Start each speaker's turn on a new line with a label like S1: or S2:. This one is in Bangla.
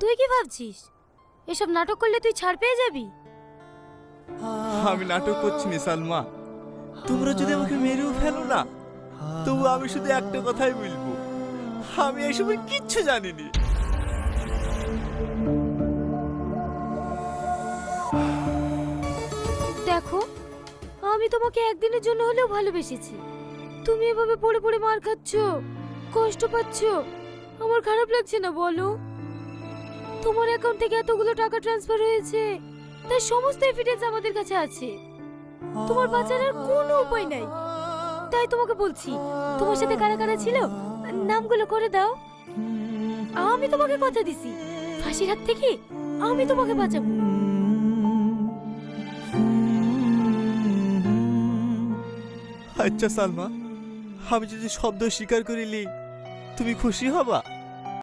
S1: তুই কি ভাবছিস এসব নাটক করলে তুই ছাড় পেয়ে যাবি?
S2: আমি নাটক করছি না সালমা। তোমরা যদি আমাকে মেরেও ফেলো না, তবু আমি শুধু একটা কথাই বলবো, আমি এসবের কিচ্ছু জানিনি।
S1: দেখো, আমি তোমাকে একদিনের জন্য হলেও ভালোবেসেছি। তুমি এভাবে পড়ে পড়ে মার খাচ্ছ, কষ্ট পাচ্ছ, আমার খারাপ লাগছে না বলো? তোমার অ্যাকাউন্ট থেকে এতগুলো টাকা ট্রান্সফার হয়েছে, তার সমস্ত এভিডেন্স আমাদের কাছে আছে। তোমার বাঁচার আর কোনো উপায় নাই। তাই তোমাকে বলছি, তোমার সাথে কারা কারা ছিল নামগুলো করে দাও। আমি তোমাকে কথা দিছি, ফাঁসির হাত থেকে আমি তোমাকে বাঁচাবো।
S2: আচ্ছা সালমা, আমি যদি শব্দ স্বীকার করিলি তুমি খুশি হবা?